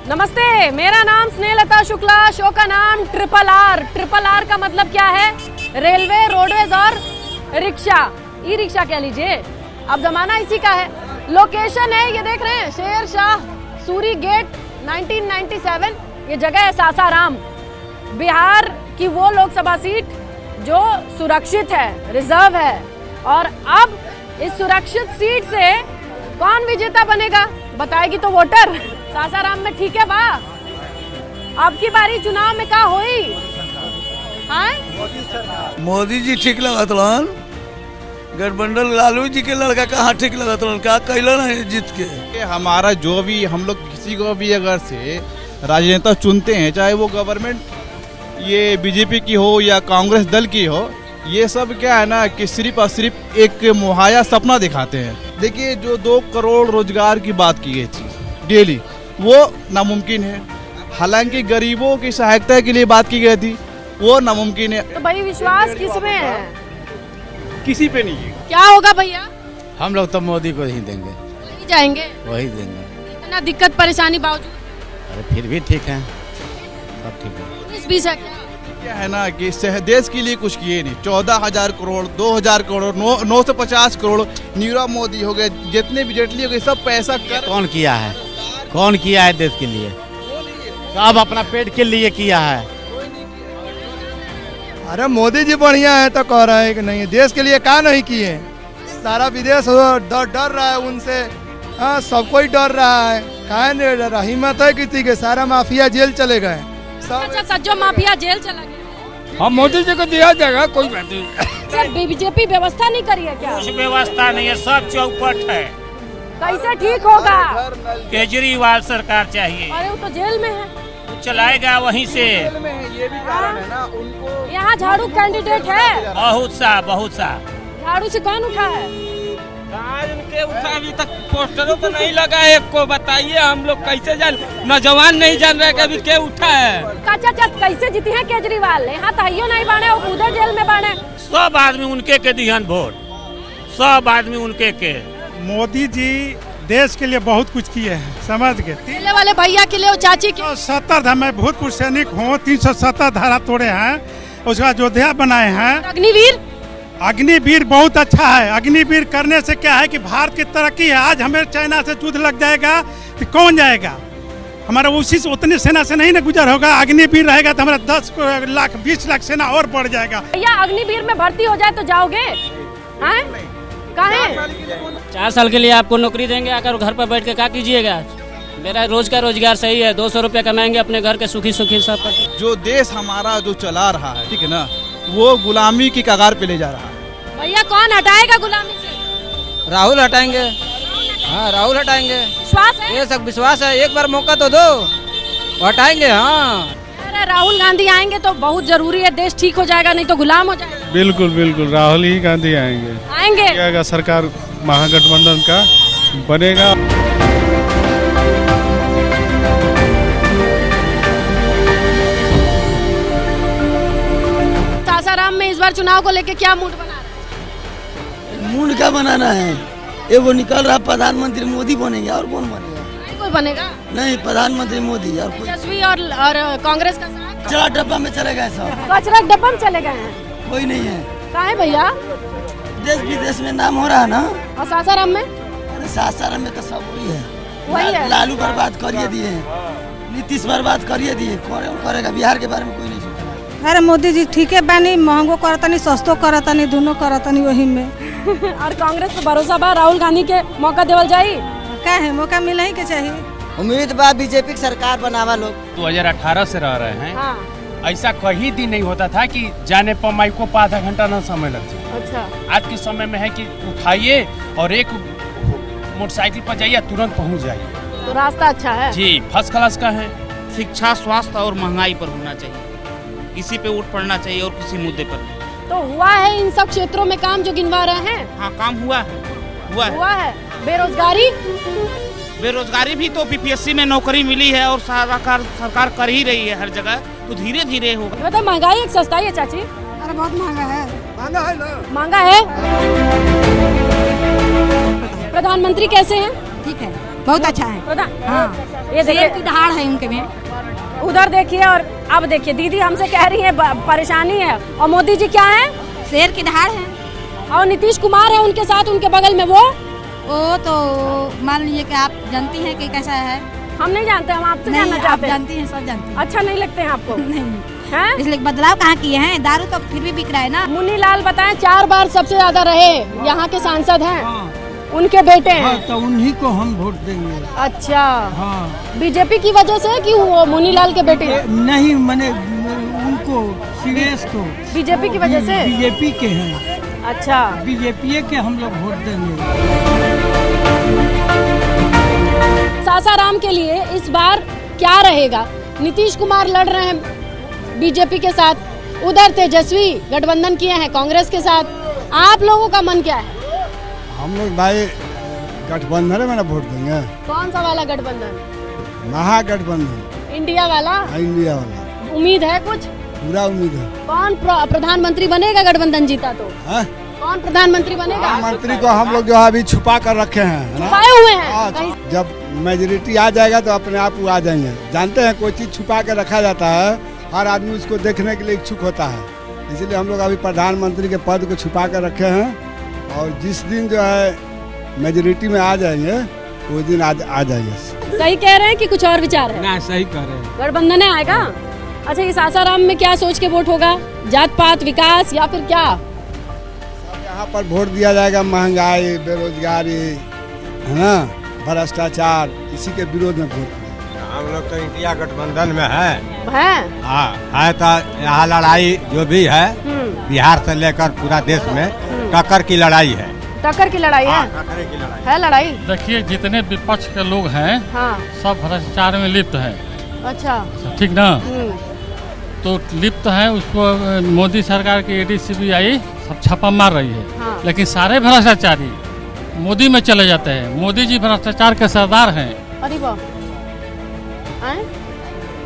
नमस्ते, मेरा नाम स्नेहलता शुक्ला, शो का नाम ट्रिपल आर। ट्रिपल आर का मतलब क्या है? रेलवे, रोडवेज और रिक्शा, ई रिक्शा कह लीजिए। अब जमाना इसी का है। लोकेशन है, ये देख रहे हैं, शेर शाह सूरी गेट 1997। ये जगह है सासाराम, बिहार की वो लोकसभा सीट जो सुरक्षित है, रिजर्व है। और अब इस सुरक्षित सीट से कौन विजेता बनेगा बताएगी तो वोटर। सासाराम में ठीक है बा, आपकी बारी चुनाव में का होई? मोदी जी ठीक लगत, गठबंधन लालू जी के लड़का कहाँ ठीक लगत, क्या कैलन है जीत के। हमारा जो भी, हम लोग किसी को भी अगर से राजनेता चुनते हैं, चाहे वो गवर्नमेंट ये बीजेपी की हो या कांग्रेस दल की हो, ये सब क्या है ना कि सिर्फ और सिर्फ एक मुहैया सपना दिखाते हैं। देखिए, जो 2 करोड़ रोजगार की बात की गई थी डेली, वो नामुमकिन है। हालांकि गरीबों की सहायता के लिए बात की गई थी, वो नामुमकिन है। तो भाई विश्वास किसमें है? किसी पे नहीं है। क्या होगा भैया? हम लोग तो मोदी को ही देंगे। वही जाएंगे? वही देंगे। इतना दिक्कत परेशानी बावजूद? अरे फिर भी ठीक है, सब ठीक है। इस बीच है क्या है ना कि देश के लिए कुछ किए नहीं। 14,000 करोड़, 2,000 करोड़, 950 करोड़ नीरव मोदी हो गए, जितने भी जेटली हो गए, सब पैसा कौन किया है? कौन किया है देश के लिए? सब अपना पेट के लिए किया है। अरे मोदी जी बढ़िया है तो कह रहे हैं कि नहीं, देश के लिए क्या नहीं किए। सारा विदेश डर रहा है उनसे। हाँ, सब कोई डर रहा है। कहा नहीं डर रहा, हिम्मत है किसी के, सारा माफिया जेल चले गए सब। अच्छा, सज्जो माफिया जेल चला गया। हम मोदी जी को दिया जाएगा, कोई बात नहीं। बीजेपी व्यवस्था नहीं करी है क्या? कुछ व्यवस्था नहीं है, सब चौपट है। कैसे ठीक होगा? केजरीवाल सरकार चाहिए। अरे वो तो जेल में है, वो चलाएगा वहीं से। ये भी कारण है ना उनको। यहाँ झाड़ू कैंडिडेट है, बहुत सा झाड़ू से कौन उठा है? उनके उठा, अभी तक पोस्टरों तो नहीं लगा है एक को। बताइए, हम लोग कैसे जान, नौजवान नहीं जान रहे कभी के उठा है। अच्छा, कैसे जीती है केजरीवाल? यहाँ तहियो नहीं बाने, वो खुदे जेल में बाने। सब आदमी उनके के दिहन वोट, सब आदमी उनके के। मोदी जी देश के लिए बहुत कुछ किए हैं, समझ गए। पहले वाले भैया के लिए, वो चाची के 370 धारा, मैं भूतपूर्व सैनिक हूँ, 370 धारा तोड़े हैं, उसके बाद अयोध्या बनाए हैं। अग्निवीर बहुत अच्छा है। अग्निवीर करने से क्या है कि भारत की तरक्की है। आज हमें चाइना से युद्ध लग जाएगा तो कौन जाएगा? हमारा उसी से उतनी सेना से नहीं ना गुजर होगा। अग्निवीर रहेगा तो हमारा 10 लाख 20 लाख सेना और बढ़ जाएगा। भैया अग्निवीर में भर्ती हो जाए तो जाओगे? कहाँ? 4 साल के लिए आपको नौकरी देंगे, आकर घर पर बैठ के क्या कीजिएगा? मेरा रोज का रोजगार सही है, 200 रुपया कमाएंगे, अपने घर के सुखी सब। जो देश हमारा जो चला रहा है, ठीक है ना, वो गुलामी की कगार पे ले जा रहा है। भैया कौन हटाएगा गुलामी से? राहुल हटाएंगे। हाँ, राहुल हटाएंगे। विश्वास है? ये सब विश्वास है, एक बार मौका तो दो, हटाएंगे। हाँ, अरे राहुल गांधी आएंगे तो बहुत जरूरी है, देश ठीक हो जाएगा, नहीं तो गुलाम हो जाएगा। बिल्कुल राहुल ही गांधी आएंगे। सरकार महागठबंधन का बनेगा। सासाराम में इस बार चुनाव को लेके क्या मूड बना रहा है? मूड क्या बनाना है? ये वो निकल रहा, प्रधानमंत्री मोदी बनेंगे, और कौन बनेगा? कोई बनेगा नहीं, प्रधानमंत्री मोदी। और कोई तेजस्वी और कांग्रेस का साथ कचरा डब्बा में चले गए सब। कचरा डब्बा में चले गए हैं, कोई नहीं है। कहाँ है भैया? देश विदेश में नाम हो रहा है ना। और सासाराम में? अरे सासाराम में तो सब वही है। लालू बर्बाद करिए दिए, नीतीश बर्बाद करिए दिए, कौन करेगा? बिहार के बारे में कोई नहीं सोच रहा। अरे मोदी जी ठीक है बानी, महंगो करतनी, सस्तो करतनी, दोनों करतनी वही में। और कांग्रेस पे भरोसा बा, राहुल गांधी के मौका देवल जाई? क्या है, मौका मिला ही के चाहिए। उम्मीद बा बीजेपी की सरकार बनावा लोग। 2018 से रह रहे हैं। हाँ। ऐसा कहीं दिन नहीं होता था कि जाने पर माइक को आधा घंटा ना समय लग जाए। अच्छा। आज के समय में है कि उठाइए और एक मोटरसाइकिल पर जाइए, तुरंत पहुंच जाइए। तो रास्ता अच्छा है जी, फर्स्ट क्लास का है। शिक्षा, स्वास्थ्य और महंगाई पर होना चाहिए, इसी पे वोट पड़ना चाहिए और किसी मुद्दे पर नहीं। तो हुआ है इन सब क्षेत्रों में काम जो गिनवा रहे हैं? हाँ, काम हुआ है। बेरोजगारी भी तो बीपीएससी में नौकरी मिली है और सरकार कर ही रही है हर जगह, तो धीरे धीरे होगा। मतलब महंगाई एक सस्ताई है चाची? अरे बहुत महंगा है। महंगा है। प्रधानमंत्री कैसे हैं? ठीक है। बहुत अच्छा है। हाँ, ये देखिए शेर की दहाड़ है उनके में। उधर देखिए और अब देखिए, दीदी हमसे कह रही है परेशानी है, और मोदी जी क्या है? शेर की दहाड़ है। और नीतीश कुमार है उनके साथ, उनके बगल में वो तो मान लीजिए कि आप जानती हैं कि कैसा है। हम नहीं जानते, हम आपसे जानना चाहते हैं। जानती हैं, सब जानती हैं। अच्छा नहीं लगते हैं आपको? नहीं हैं? इसलिए बदलाव कहाँ किए हैं? दारू तो फिर भी बिक रहा है ना। मुन्नी लाल बताएं, 4 बार सबसे ज्यादा रहे यहाँ के सांसद हैं, उनके बेटे हैं। तो उन्हीं को हम वोट देंगे। अच्छा, हाँ। बीजेपी की वजह से कि वो मुन्नी लाल के बेटे? नहीं, मैंने उनको सीरियस को बीजेपी की वजह से? बीजेपी के हैं। अच्छा, बीजेपी के हम लोग वोट देंगे। सासाराम के लिए इस बार क्या रहेगा? नीतीश कुमार लड़ रहे हैं बीजेपी के साथ, उधर तेजस्वी गठबंधन किए हैं कांग्रेस के साथ। आप लोगों का मन क्या है? हम लोग भाई गठबंधन में ना वोट देंगे। कौन सा वाला गठबंधन? महागठबंधन, इंडिया वाला? इंडिया वाला। उम्मीद है कुछ? पूरा उम्मीद है। कौन प्रधानमंत्री बनेगा गठबंधन जीता तो? कौन प्रधानमंत्री बनेगा? मंत्री को हम लोग जो है अभी छुपा कर रखे हैं, छुपाए हुए हैं। जब मेजोरिटी आ जाएगा तो अपने आप वो आ जाएंगे। जानते हैं कोई चीज छुपा के रखा जाता है, हर आदमी उसको देखने के लिए इच्छुक होता है, इसलिए हम लोग अभी प्रधानमंत्री के पद को छुपा कर रखे हैं। और जिस दिन जो है मेजोरिटी में आ जाएंगे उस दिन आ जाएंगे। सही कह रहे हैं कि कुछ और विचार है? ना, सही कह रहे हैं। गठबंधन आएगा। अच्छा, ये सासाराम में क्या सोच के वोट होगा? जात पात, विकास, या फिर क्या? यहाँ पर वोट दिया जाएगा महंगाई, बेरोजगारी, है ना, भ्रष्टाचार, इसी के विरोध में वोट। हम लोग तो इंडिया गठबंधन में है। हाँ, है तो यहाँ लड़ाई जो भी है बिहार से लेकर पूरा देश में टक्कर की लड़ाई है। टक्कर की लड़ाई है? टक्कर की लड़ाई है लड़ाई। देखिए, जितने विपक्ष के लोग हैं, हाँ, सब भ्रष्टाचार में लिप्त हैं। अच्छा, ठीक ना? तो लिप्त है, उसको मोदी सरकार की ADCBI सब छापा मार रही है। हाँ। लेकिन सारे भ्रष्टाचारी मोदी में चले जाते हैं। मोदी जी भ्रष्टाचार के सरदार हैं। अरे वाह,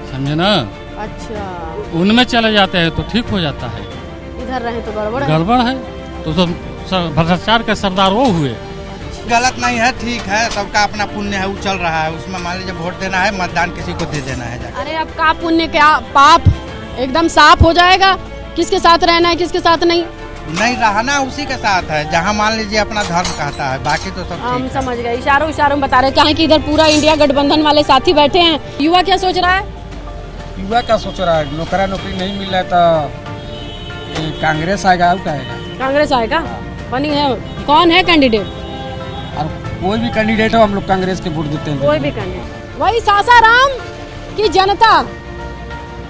समझे ना? अच्छा, उनमें चले जाते हैं तो ठीक हो जाता है, इधर रहे तो गड़बड़ है। तो भ्रष्टाचार के सरदार वो हुए। गलत नहीं है, ठीक है, सबका अपना पुण्य है, वो चल रहा है। उसमें मान लीजिए वोट देना है, मतदान किसी को दे देना है जाकर। अरे अब का पुण्य क्या पाप एकदम साफ हो जाएगा। किसके साथ रहना है, किसके साथ नहीं रहना उसी के साथ है, जहाँ मान लीजिए अपना धर्म कहता है, बाकी तो सब हम समझ गए। इशारों में बता रहे क्या है कि इधर पूरा इंडिया गठबंधन वाले साथी बैठे हैं। युवा क्या सोच रहा है? युवा क्या सोच रहा है? नौकरी नहीं मिल रहा है तो कांग्रेस आएगा। और क्या आएगा? कांग्रेस आएगा। बनी है, कौन है कैंडिडेट? और कोई भी कैंडिडेट हो, हम लोग कांग्रेस के वोट देते हैं। कोई भी कैंडिडेट। वही सासाराम की जनता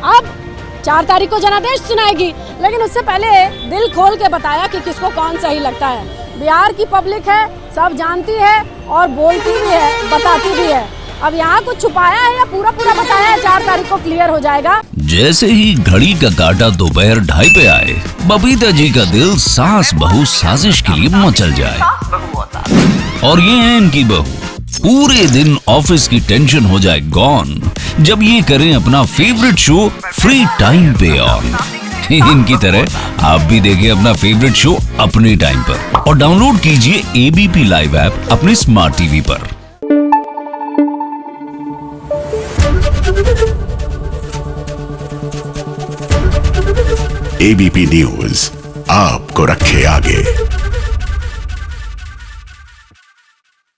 अब 4 तारीख को जनादेश सुनाएगी, लेकिन उससे पहले दिल खोल के बताया कि किसको कौन सही लगता है। बिहार की पब्लिक है, सब जानती है और बोलती भी है, बताती भी है। अब यहाँ कुछ छुपाया है या पूरा बताया है? 4 तारीख को क्लियर हो जाएगा। जैसे ही घड़ी का काटा दोपहर 2:30 पे आए, बबीता जी का दिल सास बहू साजिश के लिए मचल जाए। और ये है इनकी बहू, पूरे दिन ऑफिस की टेंशन हो जाए गॉन जब ये करें अपना फेवरेट शो फ्री टाइम पे ऑन। इनकी तरह आप भी देखिए अपना फेवरेट शो अपने टाइम पर और डाउनलोड कीजिए ABP लाइव ऐप अपने स्मार्ट टीवी पर। ABP न्यूज आपको रखे आगे।